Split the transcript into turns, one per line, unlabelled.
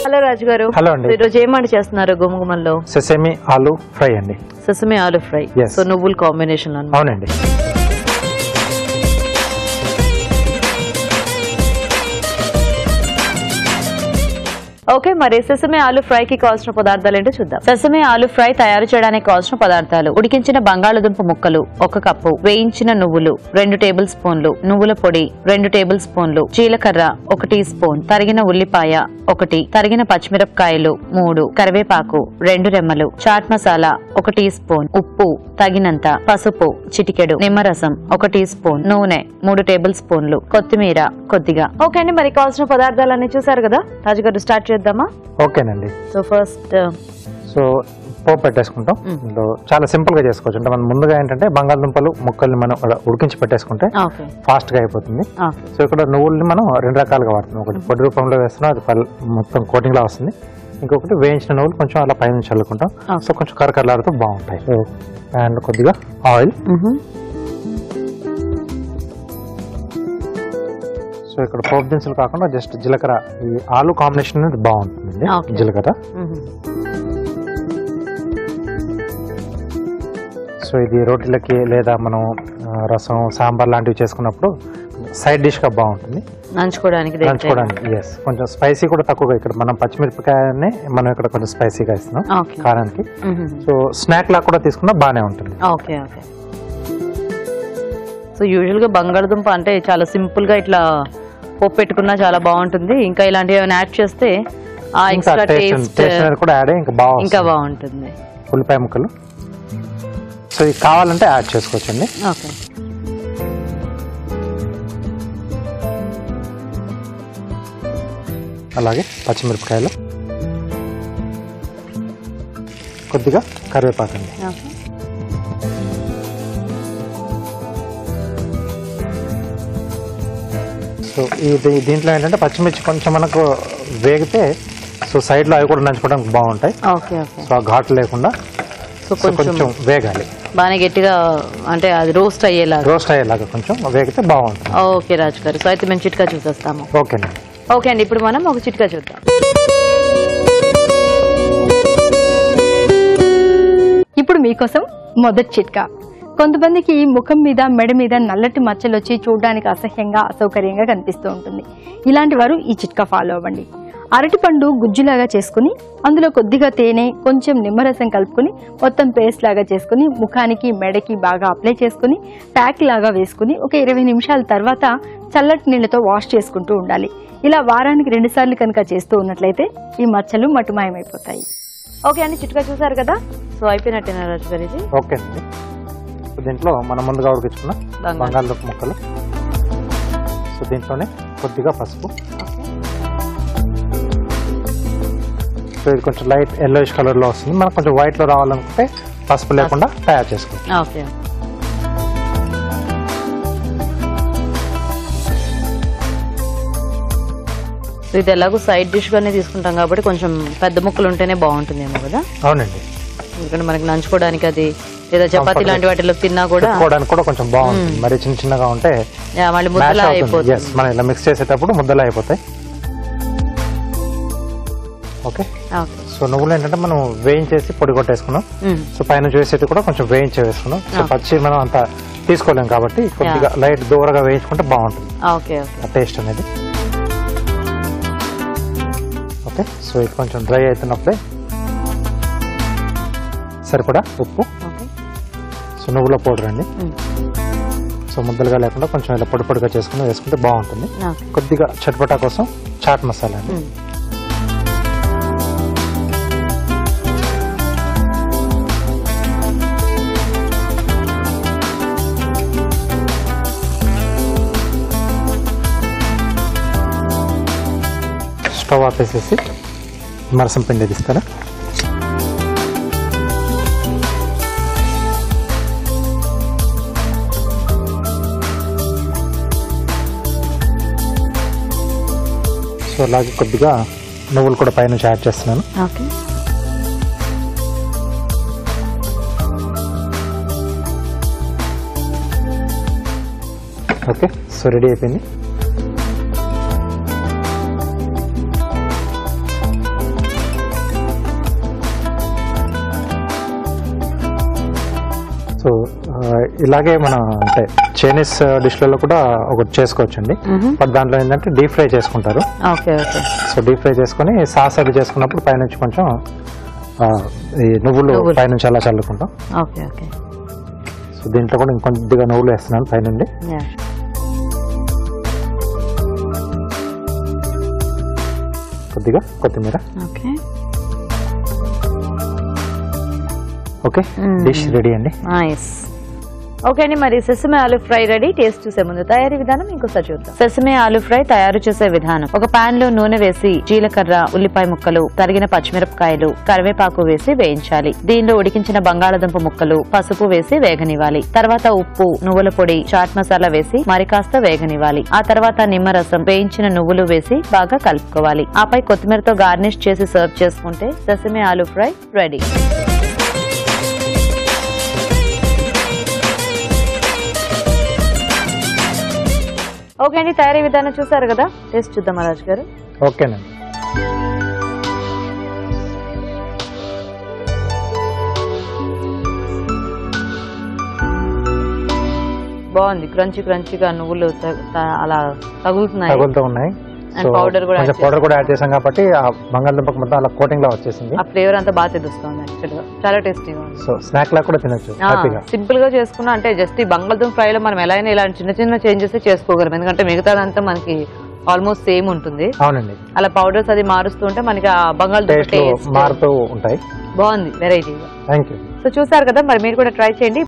Hello రాజు గారు.
Hello అండి.
ఈరోజు ఏమంటే చేస్తున్నారు గుమగుమల్లో?
సెసమి ఆలు ఫ్రై అండి.
సెసమి ఆలు ఫ్రై. సో నువ్వుల కాంబినేషన్ అన్నమాట.
అవునండి.
ఓకే, మరి సెసమి ఆలు ఫ్రై కి కావాల్సిన పదార్థాలు ఏంటో చూద్దాం. సెసమి ఆలు ఫ్రై తయారు చేయడానికి కావాల్సిన పదార్థాలు: ఉడికించిన బంగాళదుంప ముక్కలు 1 కప్పు, వేయించిన నువ్వులు 2 టేబుల్ స్పూన్లు, నువ్వుల పొడి 2 టేబుల్ స్పూన్లు, జీలకర్ర 1 టీ స్పూన్, తరిగిన ఉల్లిపాయ 1, తరిగిన పచ్చిమిరపకాయలు 3, కరివేపాకు 2 రెమ్మలు, చాట్ మసాలా 1 టీ స్పూన్, ఉప్పు తగినంత, పసుపు చిటికెడు, నిమ్మరసం 1 టీ స్పూన్, నూనె 3 టేబుల్ స్పూన్లు, కొత్తిమీర కొద్దిగా. ఓకే అండి, మరి కావాల్సిన పదార్థాలన్నీ చూసారు కదా. రాజుగారు స్టార్ట్ చేద్దామా?
ఓకేనండి.
సో ఫస్ట్
పోపు పెట్టేసుకుంటాం. చాలా సింపుల్ గా చేసుకోవచ్చు. అంటే మనం ముందుగా ఏంటంటే బంగాళదుంపలు ముక్కల్ని మనం ఉడికించి పెట్టేసుకుంటే ఫాస్ట్ గా అయిపోతుంది. సో ఇక్కడ నువ్వుల్ని మనం 2 రకాలుగా వాడుతున్నాం. ఒకటి పొడి రూపంలో వేస్తున్నాం, అది మొత్తం కోటింగ్ లా వస్తుంది. ఇంకొకటి వేయించిన నువ్వులు కొంచెం అలా పైన చల్లుకుంటాం. సో కొంచెం కరకరలాడుతూ బాగుంటాయి. అండ్ కొద్దిగా ఆయిల్. సో ఇక్కడ పోపు దినుసులు కాకుండా జస్ట్ జీలకర్ర, ఈ ఆలు కాంబినేషన్ అనేది బాగుంటుంది. జీలకర్ర. సో ఇది రోటీలకి లేదా మనం రసం సాంబార్ లాంటివి చేసుకున్నప్పుడు సైడ్ డిష్ గా బాగుంటుంది నంచుకోవడానికి. ఎస్, కొంచెం స్పైసీ కూడా తక్కువగా. ఇక్కడ మనం పచ్చిమిరపకాయనే మనం ఇక్కడ కొంచెం స్పైసీగా ఇస్తున్నాం కారానికి. సో స్నాక్ లా కూడా తీసుకున్నా బాగానే ఉంటుంది.
Okay okay. సో యూజువల్ గా బంగాళదుంప అంటే చాలా సింపుల్ గా ఇట్లా పోపు పెట్టుకున్నా చాలా బాగుంటుంది. ఇంకా ఇలాంటివి ఏమైనా యాడ్ చేస్తే ఆ ఎక్స్ట్రా టేస్ట్
కూడా యాడ్ ఇంకా
బాగుంటుంది.
ఉల్లిపాయ ముక్కలు సో ఇది కావాలంటే యాడ్ చేసుకోవచ్చండి.
ఓకే.
అలాగే పచ్చిమిరపకాయలు, కొద్దిగా కరివేపాకు అండి. సో దీంట్లో ఏంటంటే పచ్చిమిర్చి కొంచెం మనకు వేగితే సో సైడ్ లో అవి కూడా నంచుకోవడానికి బాగుంటాయి. సో ఆ ఘాటు లేకుండా కొంచెం వేగాలి
బాగా గట్టిగా, అంటే అది రోస్ట్ అయ్యేలాగా
కొంచెం వేగితే బాగుంటుంది.
ఓకే రాజు గారు. సో అయితే మేము చిట్కా చూసేస్తాము.
ఓకేనండి.
ఓకే అండి, ఇప్పుడు మనం ఒక చిట్కా చూద్దాం.
ఇప్పుడు మీకోసం మొదటి చిట్కా. కొంతమందికి ముఖం మీద మెడ మీద నల్లటి మచ్చలు వచ్చి చూడడానికి అసహ్యంగా అసౌకర్యంగా కనిపిస్తూ ఉంటుంది. ఇలాంటి వారు ఈ చిట్కా ఫాలో అవ్వండి. అరటిపండు గుజ్జులాగా చేసుకుని అందులో కొద్దిగా తేనె కొంచెం నిమ్మరసం కలుపుకొని మొత్తం పేస్ట్ లాగా చేసుకుని ముఖానికి మెడకి బాగా అప్లై చేసుకుని ప్యాక్ లాగా వేసుకుని ఒక 20 నిమిషాల తర్వాత చల్లటి నీళ్లతో వాష్ చేసుకుంటూ ఉండాలి. ఇలా వారానికి 2 సార్లు కనుక చేస్తూ ఉన్నట్లయితే ఈ మచ్చలు మటుమాయమైపోతాయి.
ఓకే అండి, చిట్కా చూసారు కదా. సో అయిపోయినట్టేనా రాజు గారు ఇది?
ఓకే అండి. దీంట్లో మనం ముందుగా ఉడికించుకున్న బంగాళదుంప ముక్కలు. సో దీంట్లోనే కొద్దిగా పసుపు. సో ఇది కొంచెం లైట్ ఎల్లోయిష్ కలర్ లో వస్తుంది. మనకు కొంచెం వైట్ లో రావాలనుకుంటే పసుపు లేకుండా తయారు చేసుకోవచ్చు.
ఓకే. సో ఇది ఎలాగో సైడ్ డిష్ గానే తీసుకుంటాం కాబట్టి కొంచెం పెద్ద ముక్కలు ఉంటేనే బాగుంటుందేమో కదా.
అవునండి.
ఎందుకంటే మనకి నంచుకోవడానికి అది లేదా చపాతీ లాంటి వాటిలో తిన్నా కూడా
కొంచెం బాగుంటుంది. మరి చిన్న చిన్నగా ఉంటే
మళ్ళీ ముద్దలా అయిపోతుంది.
మనం ఇలా మిక్స్ చేసేటప్పుడు ముద్దలా అయిపోతాయి. ఓకే. సో నువ్వులు ఏంటంటే మనం వేయించేసి పొడి కొట్టేసుకున్నాం. సో పైన చేసేది కూడా కొంచెం వేయించి వేసుకున్నాం. సో పచ్చి మనం అంత తీసుకోలేం కాబట్టి కొద్దిగా లైట్ దూరగా వేయించుకుంటే బాగుంటుంది టేస్ట్ అనేది. ఓకే. సో ఇది కొంచెం డ్రై అవుతున్నప్పుడే సరిపడా ఉప్పు, సో నువ్వుల పౌడర్ అండి. సో ముద్దలుగా లేకుండా కొంచెం ఇలా పొడి పొడిగా చేసుకుని వేసుకుంటే బాగుంటుంది. కొద్దిగా చట్పటా కోసం చాట్ మసాలా అండి. స్టవ్ ఆపేసేసి మరసం పిండి తీస్తారా. సో అలాగే కొద్దిగా నువ్వులు కూడా పైన యాడ్ చేస్తున్నాను. ఓకే, సో రెడీ అయిపోయింది. సో ఇలాగే మనం అంటే చైనీస్ డిష్లలో కూడా ఒకటి చేసుకోవచ్చండి. బట్ దాంట్లో ఏంటంటే డీప్ ఫ్రై చేసుకుంటారు. సో డీప్ ఫ్రై చేసుకుని సాస్ అది చేసుకున్నప్పుడు పైనుంచి కొంచెం ఈ నువ్వులు పైనుంచి అలా చల్లుకుంటాం. సో దీంట్లో కూడా ఇంకొద్దిగా నువ్వులు వేస్తున్నాను పైనుండి. కొద్దిగా కొత్తిమీర. ఓకే, డిష్ రెడీ అండి.
ఓకే అండి, మరి సెసమే ఆలు ఫ్రై రెడీ. టేస్ట్ చూసే ముందు తయారీ విధానం ఇంకోసారి చూద్దాం. సెసమే ఆలు ఫ్రై తయారు చేసే విధానం: ఒక పాన్ లో నూనె వేసి జీలకర్ర, ఉల్లిపాయ ముక్కలు, తరిగిన పచ్చిమిరపకాయలు, కరివేపాకు వేసి వేయించాలి. దీనిలో ఉడికించిన బంగాళాదుంప ముక్కలు, పసుపు వేసి వేగనివ్వాలి. తర్వాత ఉప్పు, నువ్వుల పొడి, చాట్ మసాలా వేసి మరి కాస్త వేగనివ్వాలి. ఆ తర్వాత నిమ్మరసం, వేయించిన నువ్వులు వేసి బాగా కలుపుకోవాలి. ఆపై కొత్తిమీరతో గార్నిష్ చేసి సర్వ్ చేసుకుంటే సెసమే ఆలు ఫ్రై రెడీ. ఓకే అండి, తయారీ విధానం చూసారు కదా. టేస్ట్ చూద్దాం రాజు గారు.
ఓకేనండి.
బాగుంది, క్రంచీగా నువ్వులు అలా తగులుతూ ఉన్నాయి.
పౌడర్ కూడా యాడ్ చేసాం కాబట్టి ఆ బంగాళదుంపకు మొత్తం అలా కోటింగ్ లా వచ్చేసింది.
ఆ ఫ్లేవర్ అంతా బాగా తెలుస్తుంది. యాక్చువల్గా చాలా టేస్టీగా ఉంది.
సో స్నాక్ లా కూడా తినొచ్చు.
సింపుల్ గా చేసుకున్నా అంటే జస్ట్ ఈ బంగాళదుంప ఫ్రై లో మనం ఎలా అయినా ఇలాంటి చిన్న చేంజెస్ చేసుకోగలం. ఎందుకంటే మిగతాదంతా మనకి ఆల్మోస్ట్ సేమ్ ఉంటుంది.
అవునండి,
అలా పౌడర్స్ అది మారుస్తుంటే మనకి ఆ బంగాళదుంప టేస్ట్
మారుతూ ఉంటాయి.
బాగుంది, వెరైటీగా.
Thank you.
సో చూసారు కదా, మరి మీరు కూడా ట్రై చేయండి.